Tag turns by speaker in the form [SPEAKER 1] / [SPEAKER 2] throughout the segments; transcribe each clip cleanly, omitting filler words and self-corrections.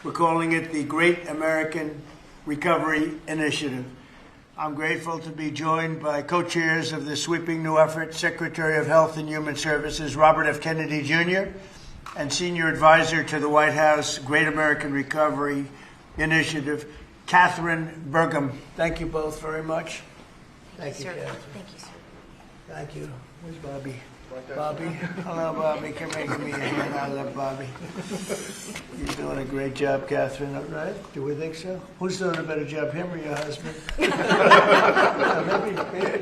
[SPEAKER 1] We're calling it the Great American Recovery Initiative. I'm grateful to be joined by co-chairs of this sweeping new effort, Secretary of Health and Human Services Robert F. Kennedy Jr. and Senior Advisor to the White House Great American Recovery Initiative, Catherine Burgum. Thank you both very much. Thank you, Catherine.
[SPEAKER 2] Thank you, sir.
[SPEAKER 1] Thank you. Where's Bobby? Bobby? Hello, Bobby. Come here, give me a hand. I love Bobby. You're doing a great job, Catherine, right? Do we think so? Who's doing a better job, him or your husband? Maybe your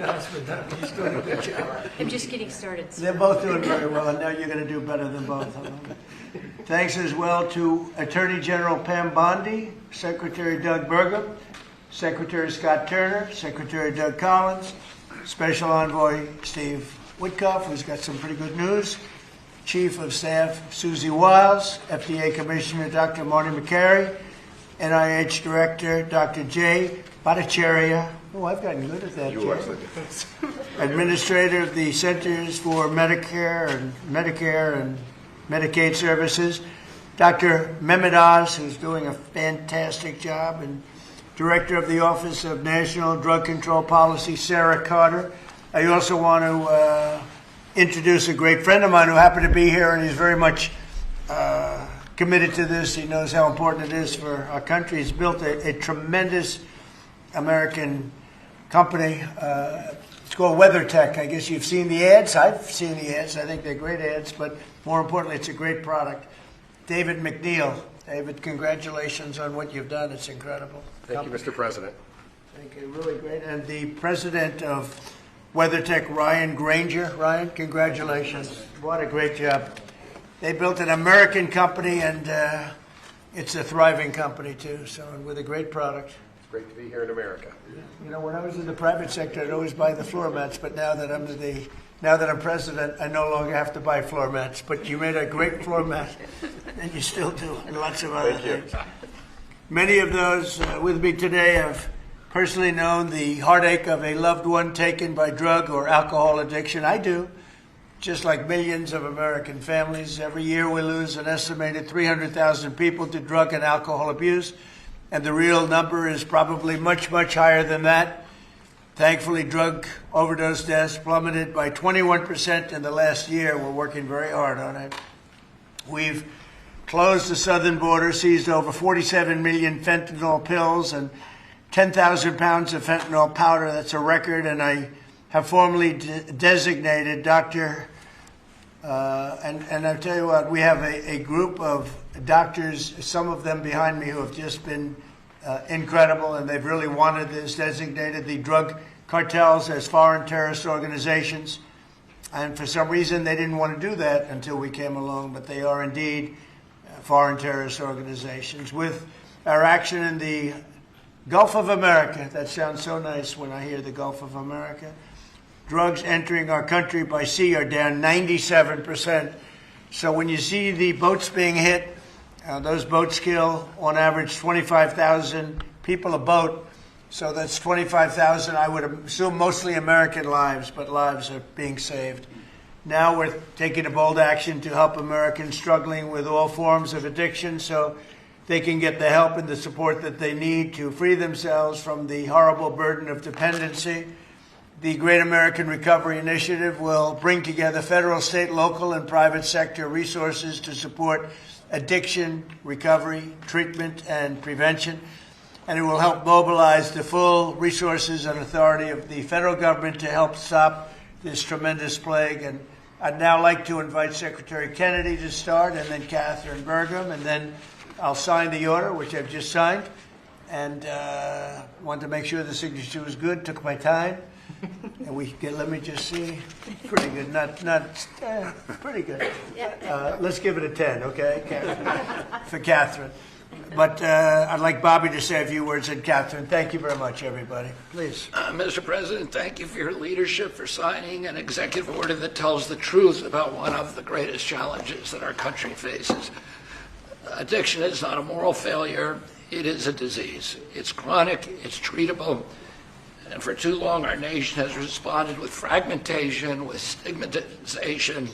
[SPEAKER 1] husband. He's doing a good job.
[SPEAKER 2] I'm just getting started.
[SPEAKER 1] They're both doing very well, and now you're going to do better than both of them. Thanks as well to Attorney General Pam Bondi, Secretary Doug Burgum, Secretary Scott Turner, Secretary Doug Collins, Special Envoy Steve Witkoff, who's got some pretty good news, Chief of Staff Susie Wiles, FDA Commissioner Dr. Marty McCary, NIH Director Dr. Jay Bhattacharya. Oh, I've gotten good at that, Jay. Administrator of the Centers for Medicare and Medicaid Services, Dr. Mehmet Oz, who's doing a fantastic job, and Director of the Office of National Drug Control Policy, Sarah Carter. I also want to introduce a great friend of mine who happened to be here, and he's very much committed to this. He knows how important it is for our country. He's built a tremendous American company. It's called WeatherTech. I guess you've seen the ads. I've seen the ads. I think they're great ads, but more importantly, it's a great product. David McNeil. David, congratulations on what you've done. It's incredible.
[SPEAKER 3] Thank you, Mr. President.
[SPEAKER 1] Thank you. Really great. And the president of WeatherTech, Ryan Granger. Ryan, congratulations. What a great job. They built an American company, and it's a thriving company, too, so with a great product.
[SPEAKER 3] It's great to be here in America.
[SPEAKER 1] You know, when I was in the private sector, I'd always buy the floor mats, but now that I'm president, I no longer have to buy floor mats. But you made a great floor mat, and you still do, and lots of other things. Many of those with me today have personally known the heartache of a loved one taken by drug or alcohol addiction. I do. Just like millions of American families, every year we lose an estimated 300,000 people to drug and alcohol abuse, and the real number is probably much, much higher than that. Thankfully, drug overdose deaths plummeted by 21% in the last year. We're working very hard on it. We've closed the southern border, seized over 47 million fentanyl pills and 10,000 pounds of fentanyl powder. That's a record, and I have formally designated Dr. And I'll tell you what, we have a group of doctors, some of them behind me, who have just been incredible, and they've really wanted this, designated the drug cartels as foreign terrorist organizations. And for some reason, they didn't want to do that until we came along, but they are indeed foreign terrorist organizations. With our action in the Gulf of America, that sounds so nice when I hear the Gulf of America. Drugs entering our country by sea are down 97%. So when you see the boats being hit, those boats kill on average 25,000 people a boat. So that's 25,000, I would assume mostly American lives, but lives are being saved. Now we're taking a bold action to help Americans struggling with all forms of addiction so they can get the help and the support that they need to free themselves from the horrible burden of dependency. The Great American Recovery Initiative will bring together federal, state, local, and private sector resources to support addiction, recovery, treatment, and prevention. And it will help mobilize the full resources and authority of the federal government to help stop this tremendous plague. And I'd now like to invite Secretary Kennedy to start, and then Catherine Burgum, and then I'll sign the order, which I've just signed, and wanted to make sure the signature was good. Took my time, and we get. Let me just see. Pretty good. Pretty good. Let's give it a 10, okay, Catherine? For Catherine. But I'd like Bobby to say a few words, and Catherine. Thank you very much, everybody. Please.
[SPEAKER 4] Mr. President, thank you for your leadership, for signing an executive order that tells the truth about one of the greatest challenges that our country faces. Addiction is not a moral failure. It is a disease. It's chronic. It's treatable. And for too long, our nation has responded with fragmentation, with stigmatization,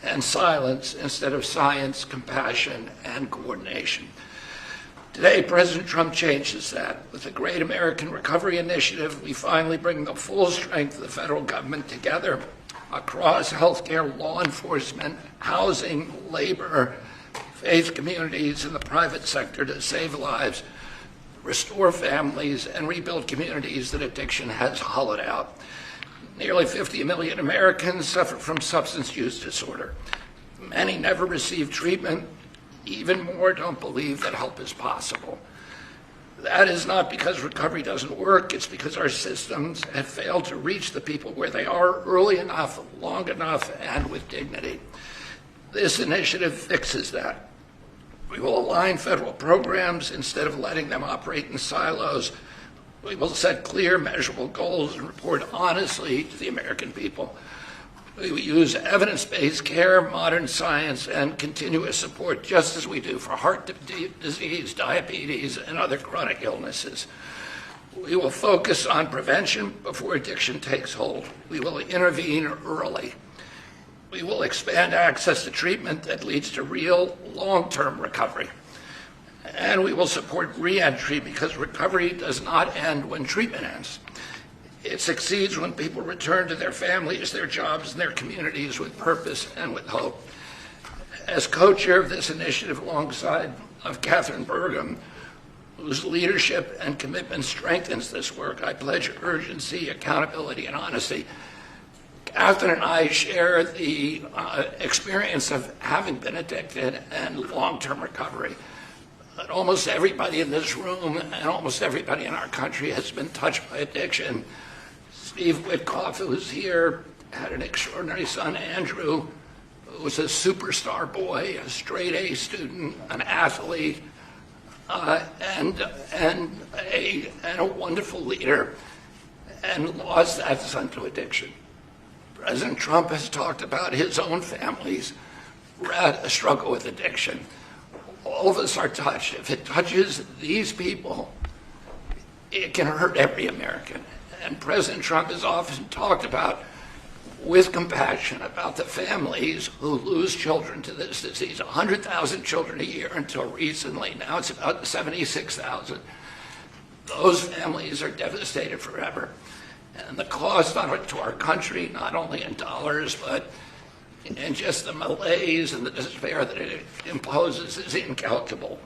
[SPEAKER 4] and silence instead of science, compassion, and coordination. Today, President Trump changes that. With the Great American Recovery Initiative, we finally bring the full strength of the federal government together across healthcare, law enforcement, housing, labor, faith communities, and the private sector to save lives, restore families, and rebuild communities that addiction has hollowed out. Nearly 50 million Americans suffer from substance use disorder. Many never receive treatment. Even more don't believe that help is possible. That is not because recovery doesn't work, it's because our systems have failed to reach the people where they are early enough, long enough, and with dignity. This initiative fixes that. We will align federal programs instead of letting them operate in silos. We will set clear, measurable goals and report honestly to the American people. We will use evidence-based care, modern science, and continuous support, just as we do for heart disease, diabetes, and other chronic illnesses. We will focus on prevention before addiction takes hold. We will intervene early. We will expand access to treatment that leads to real long-term recovery. And we will support re-entry because recovery does not end when treatment ends. It succeeds when people return to their families, their jobs, and their communities with purpose and with hope. As co-chair of this initiative alongside of Catherine Burgum, whose leadership and commitment strengthens this work, I pledge urgency, accountability, and honesty. Catherine and I share the experience of having been addicted and long-term recovery. But almost everybody in this room and almost everybody in our country has been touched by addiction. Steve Witkoff, who's here, had an extraordinary son, Andrew, who was a superstar boy, a straight A student, an athlete, and a wonderful leader, and lost that son to addiction. President Trump has talked about his own family's struggle with addiction. All of us are touched. If it touches these people, it can hurt every American. And President Trump has often talked about, with compassion, about the families who lose children to this disease. 100,000 children a year until recently. Now it's about 76,000. Those families are devastated forever. And the cost on it to our country, not only in dollars, but in just the malaise and the despair that it imposes, is incalculable.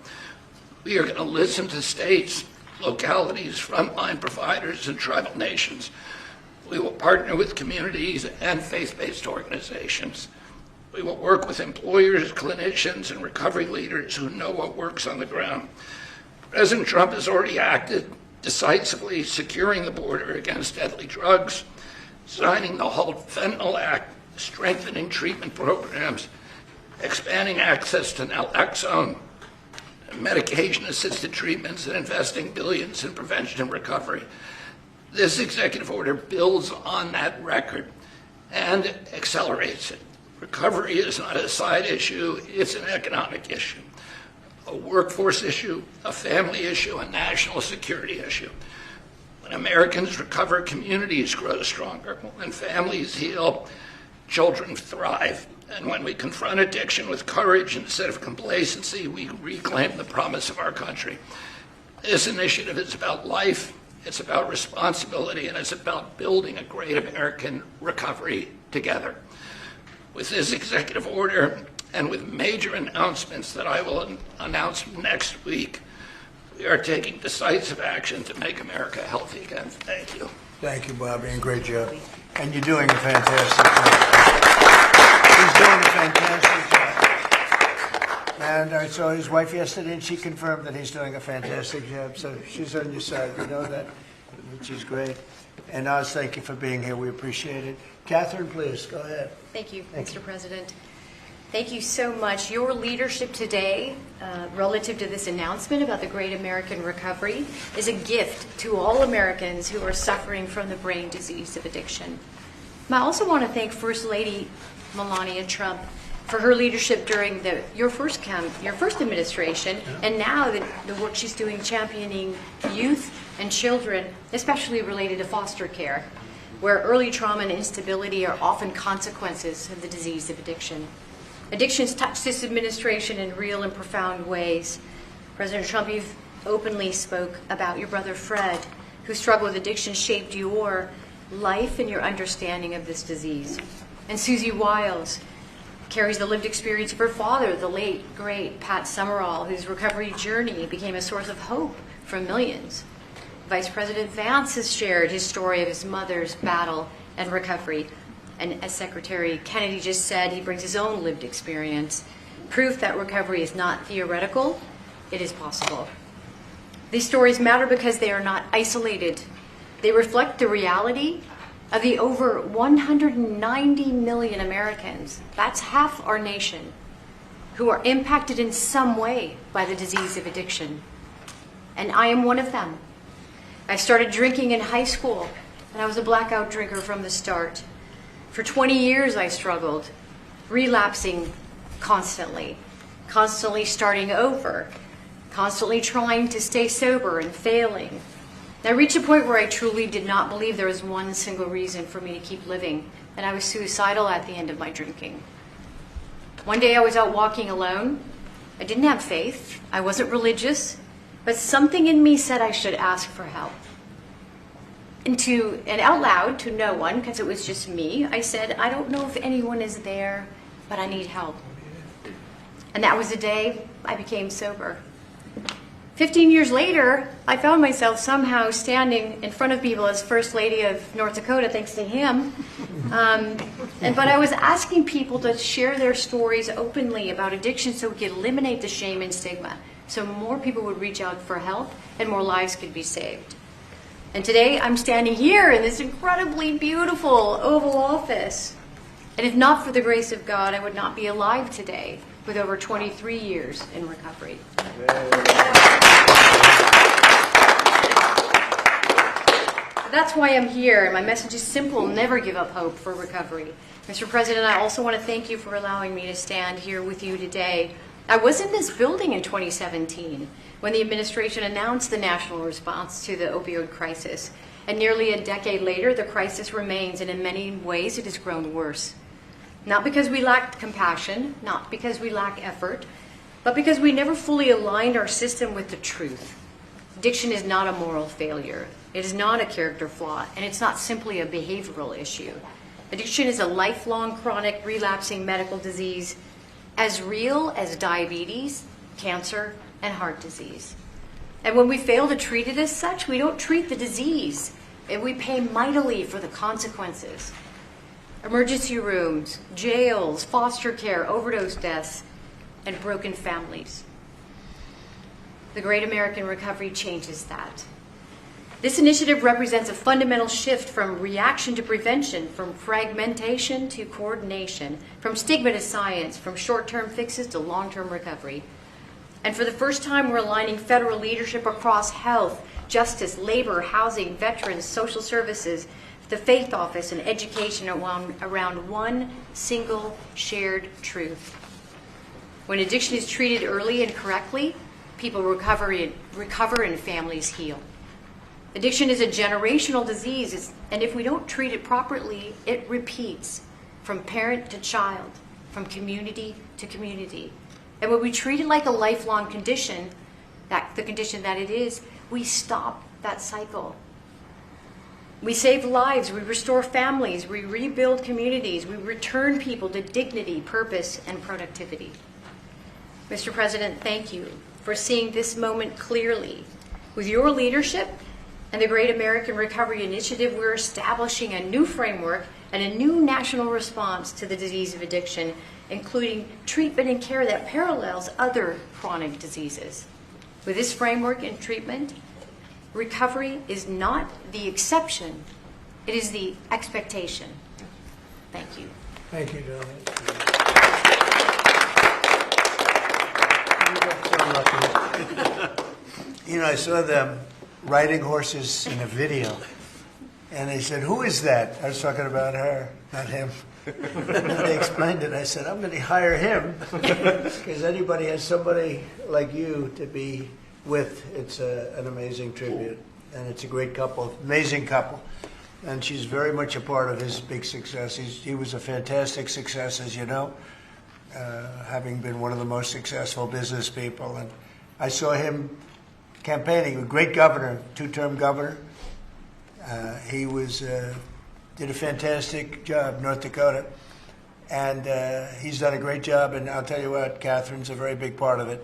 [SPEAKER 4] We are going to listen to states, localities, frontline providers, and tribal nations. We will partner with communities and faith-based organizations. We will work with employers, clinicians, and recovery leaders who know what works on the ground. President Trump has already acted decisively, securing the border against deadly drugs, signing the Halt Fentanyl Act, strengthening treatment programs, expanding access to naloxone, medication-assisted treatments, and investing billions in prevention and recovery. This executive order builds on that record and accelerates it. Recovery is not a side issue, it's an economic issue, a workforce issue, a family issue, a national security issue. When Americans recover, communities grow stronger. When families heal, children thrive. And when we confront addiction with courage instead of complacency, we reclaim the promise of our country. This initiative is about life, it's about responsibility, and it's about building a great American recovery together. With this executive order and with major announcements that I will announce next week, we are taking decisive action to make America healthy again. Thank you.
[SPEAKER 1] Thank you, Bobby, and great job. And you're doing a fantastic job. He's doing a fantastic job. And I saw his wife yesterday, and she confirmed that he's doing a fantastic job. So she's on your side. You know that, which is great. And Oz, thank you for being here. We appreciate it. Catherine, please, go ahead.
[SPEAKER 2] Thank you, Mr. President. Thank you so much. Your leadership today, relative to this announcement about the Great American Recovery, is a gift to all Americans who are suffering from the brain disease of addiction. I also want to thank First Lady Melania Trump for her leadership during your first administration, and now the work she's doing championing youth and children, especially related to foster care, where early trauma and instability are often consequences of the disease of addiction. Addictions touch this administration in real and profound ways. President Trump, you've openly spoke about your brother Fred, whose struggle with addiction shaped your life and your understanding of this disease. And Susie Wiles carries the lived experience of her father, the late, great Pat Summerall, whose recovery journey became a source of hope for millions. Vice President Vance has shared his story of his mother's battle and recovery. And as Secretary Kennedy just said, he brings his own lived experience, proof that recovery is not theoretical, it is possible. These stories matter because they are not isolated. They reflect the reality of the over 190 million Americans, that's half our nation, who are impacted in some way by the disease of addiction. And I am one of them. I started drinking in high school, and I was a blackout drinker from the start. For 20 years I struggled, relapsing constantly starting over, constantly trying to stay sober and failing. I reached a point where I truly did not believe there was one single reason for me to keep living, and I was suicidal at the end of my drinking. One day I was out walking alone. I didn't have faith. I wasn't religious, but something in me said I should ask for help. And out loud to no one, because it was just me, I said, I don't know if anyone is there, but I need help. And that was the day I became sober. 15 years later, I found myself somehow standing in front of people as First Lady of North Dakota, thanks to him. But I was asking people to share their stories openly about addiction so we could eliminate the shame and stigma, so more people would reach out for help and more lives could be saved. And today I'm standing here in this incredibly beautiful Oval Office. And if not for the grace of God, I would not be alive today with over 23 years in recovery. That's why I'm here, and my message is simple: never give up hope for recovery. Mr. President, I also want to thank you for allowing me to stand here with you today. I was in this building in 2017 when the administration announced the national response to the opioid crisis. And nearly a decade later, the crisis remains, and in many ways it has grown worse. Not because we lacked compassion, not because we lack effort, but because we never fully aligned our system with the truth. Addiction is not a moral failure. It is not a character flaw, and it's not simply a behavioral issue. Addiction is a lifelong, chronic, relapsing medical disease as real as diabetes, cancer, and heart disease. And when we fail to treat it as such, we don't treat the disease, and we pay mightily for the consequences. Emergency rooms, jails, foster care, overdose deaths, and broken families. The Great American Recovery changes that. This initiative represents a fundamental shift from reaction to prevention, from fragmentation to coordination, from stigma to science, from short-term fixes to long-term recovery. And for the first time, we're aligning federal leadership across health, justice, labor, housing, veterans, social services, the faith office, and education around one single shared truth. When addiction is treated early and correctly, people recover and families heal. Addiction is a generational disease, and if we don't treat it properly, it repeats from parent to child, from community to community. And when we treat it like a lifelong condition, the condition that it is, we stop that cycle. We save lives, we restore families, we rebuild communities, we return people to dignity, purpose, and productivity. Mr. President, thank you for seeing this moment clearly. With your leadership and the Great American Recovery Initiative, we're establishing a new framework and a new national response to the disease of addiction, including treatment and care that parallels other chronic diseases. With this framework and treatment, recovery is not the exception, it is the expectation. Thank you.
[SPEAKER 1] Thank you, darling. You know, I saw them riding horses in a video, and they said, "Who is that?" I was talking about her, not him. And they explained it. I said, "I'm going to hire him because anybody has somebody like you to be with. It's an amazing tribute, and it's a great couple, amazing couple." And she's very much a part of his big success. He was a fantastic success, as you know, having been one of the most successful business people. And I saw him campaigning, a great governor, two-term governor. He did a fantastic job, North Dakota, and he's done a great job. And I'll tell you what, Catherine's a very big part of it.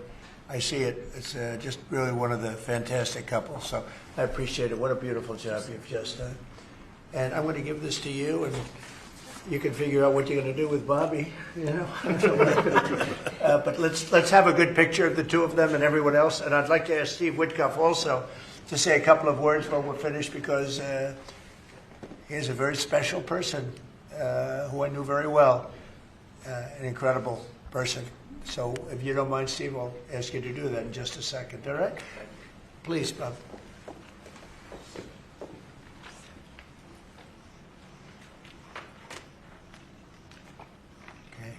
[SPEAKER 1] I see it. It's just really one of the fantastic couples. So I appreciate it. What a beautiful job you've just done. And I'm going to give this to you, and you can figure out what you're going to do with Bobby. You know, but let's have a good picture of the two of them and everyone else. And I'd like to ask Steve Whitcuff also to say a couple of words while we're finished, because he is a very special person who I knew very well, an incredible person. So if you don't mind, Steve, I'll ask you to do that in just a second. All right? Please, Bob. Okay.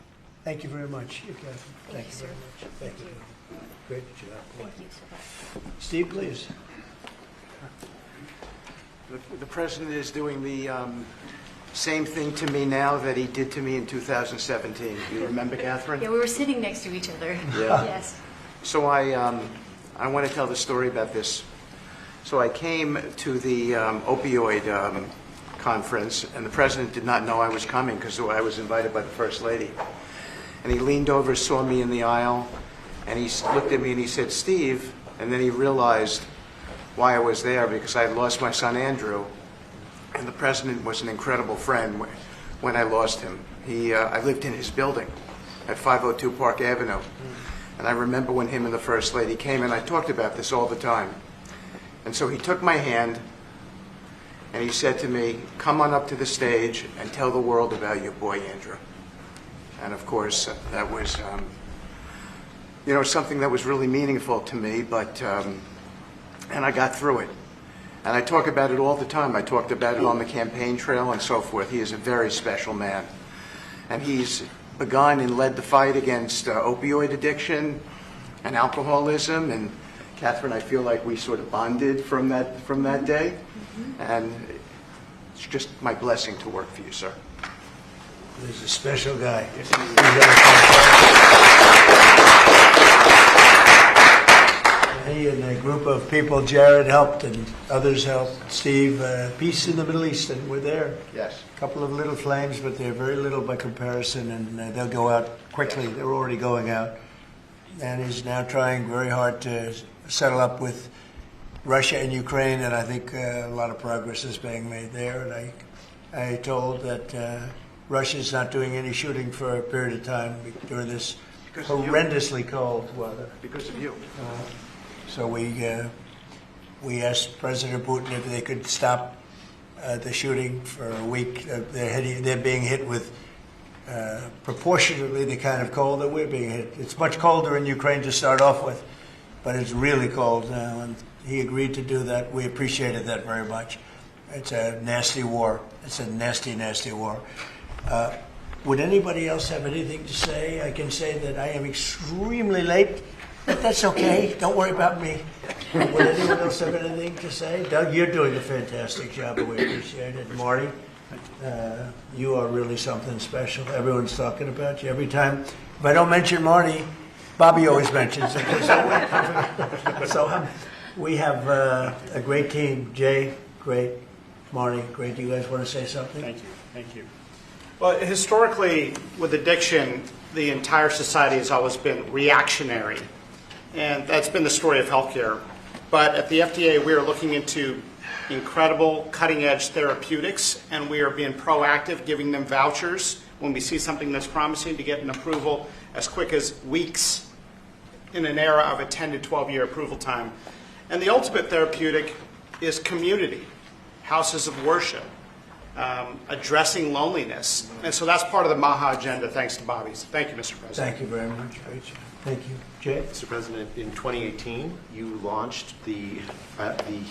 [SPEAKER 1] Thank you very much, Catherine. Thank you very much. Thank you. Great job.
[SPEAKER 2] Thank you so much.
[SPEAKER 1] Steve, please.
[SPEAKER 5] The president is doing the same thing to me now that he did to me in 2017. Do you remember, Catherine?
[SPEAKER 2] Yeah, we were sitting next to each other.
[SPEAKER 5] Yeah.
[SPEAKER 2] Yes.
[SPEAKER 5] So I want to tell the story about this. So I came to the opioid conference, and the president did not know I was coming because I was invited by the First Lady. And he leaned over, saw me in the aisle, and he looked at me and he said, "Steve," and then he realized why I was there, because I had lost my son Andrew, and the president was an incredible friend when I lost him. I lived in his building at 502 Park Avenue, and I remember when him and the First Lady came, and I talked about this all the time. And so he took my hand, and he said to me, "Come on up to the stage and tell the world about your boy Andrew." And of course, that was, something that was really meaningful to me, but, and I got through it. And I talk about it all the time. I talked about it on the campaign trail and so forth. He is a very special man. And he's begun and led the fight against opioid addiction and alcoholism. And Catherine, I feel like we sort of bonded from that day. And it's just my blessing to work for you, sir.
[SPEAKER 1] He's a special guy. He and a group of people, Jared helped and others helped. Steve, peace in the Middle East, and we're there.
[SPEAKER 5] Yes.
[SPEAKER 1] A couple of little flames, but they're very little by comparison, and they'll go out quickly. They're already going out. And he's now trying very hard to settle up with Russia and Ukraine, and I think a lot of progress is being made there. And I told that Russia's not doing any shooting for a period of time during this horrendously cold weather.
[SPEAKER 5] Because of you.
[SPEAKER 1] So we asked President Putin if they could stop the shooting for a week. They're being hit with proportionately the kind of cold that we're being hit. It's much colder in Ukraine to start off with, but it's really cold now, and he agreed to do that. We appreciated that very much. It's a nasty war. It's a nasty, nasty war. Would anybody else have anything to say? I can say that I am extremely late, but that's okay. Don't worry about me. Would anyone else have anything to say? Doug, you're doing a fantastic job, and we appreciate it. Marty, you are really something special. Everyone's talking about you. Every time, if I don't mention Marty, Bobby always mentions it. So we have a great team. Jay, great. Marty, great. Do you guys want to say something?
[SPEAKER 6] Thank you. Thank you. Well, historically, with addiction, the entire society has always been reactionary. And that's been the story of healthcare. But at the FDA, we are looking into incredible cutting-edge therapeutics, and we are being proactive, giving them vouchers when we see something that's promising to get an approval as quick as weeks in an era of a 10 to 12-year approval time. And the ultimate therapeutic is community, houses of worship, addressing loneliness. And so that's part of the MAHA agenda, thanks to Bobby's. Thank you, Mr. President.
[SPEAKER 1] Thank you very much. Great job. Thank you. Jay?
[SPEAKER 7] Mr. President, in 2018, you launched the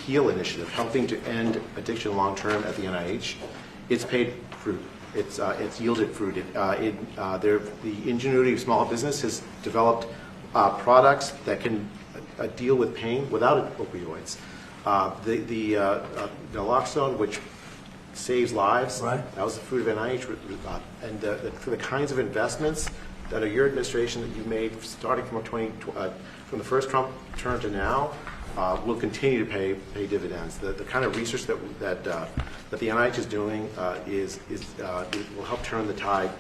[SPEAKER 7] HEAL initiative, helping to end addiction long-term at the NIH. It's paid fruit. It's yielded fruit. The ingenuity of small business has developed products that can deal with pain without opioids. The naloxone, which saves lives,
[SPEAKER 1] right.
[SPEAKER 7] That was the fruit of NIH. And for the kinds of investments that are your administration that you made starting from the first Trump turn to now will continue to pay dividends. The kind of research that the NIH is doing it will help turn the tide,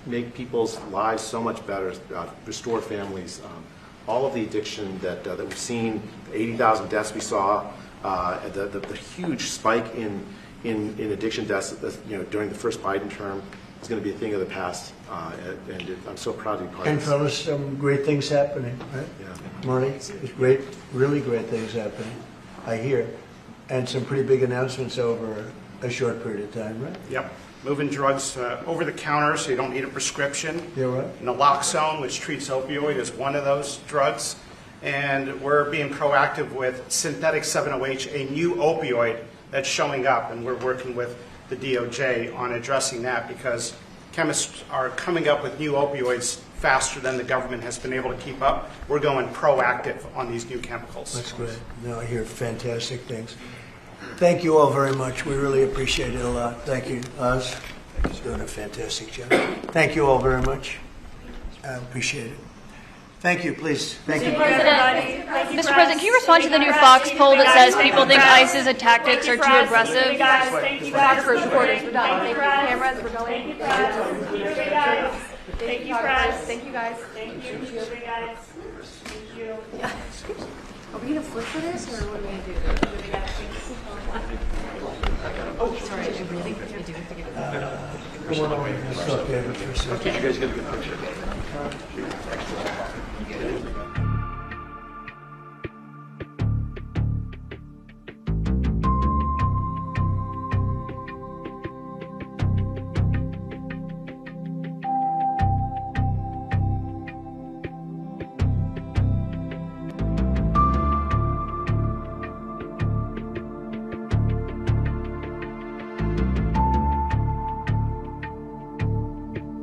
[SPEAKER 7] make people's lives so much better, restore families. All of the addiction that we've seen, 80,000 deaths we saw, the huge spike in addiction deaths during the first Biden term is going to be a thing of the past, and I'm so proud to be part of
[SPEAKER 1] And
[SPEAKER 7] this.
[SPEAKER 1] fellas, some great things happening, right?
[SPEAKER 7] Yeah.
[SPEAKER 1] Marty, there's great, really great things happening, I hear. And some pretty big announcements over a short period of time, right?
[SPEAKER 6] Yep. Moving drugs over the counter so you don't need a prescription.
[SPEAKER 1] Yeah, right.
[SPEAKER 6] Naloxone, which treats opioid, is one of those drugs. And we're being proactive with synthetic 7-OH, a new opioid that's showing up. And we're working with the DOJ on addressing that because chemists are coming up with new opioids faster than the government has been able to keep up. We're going proactive on these new chemicals.
[SPEAKER 1] That's great. No, I hear fantastic things. Thank you all very much. We really appreciate it a lot. Thank you, Oz. He's doing a fantastic job. Thank you all very much. I appreciate it. Thank you, please. Thank you.
[SPEAKER 8] Mr. President, can you respond to the new Fox poll that says people think ICE's tactics are too aggressive? Photographers, reporters, we're done. Thank you. Cameras, we're going.
[SPEAKER 9] Thank you, press.
[SPEAKER 8] Thank you, guys.
[SPEAKER 9] Thank you, guys. Thank you.
[SPEAKER 2] Are we going to flip for this, or what are we going to do? Oh, sorry, I do really? I do have to get it.
[SPEAKER 1] Come on over. Let's talk, David, for a second.
[SPEAKER 4] You guys get a good picture.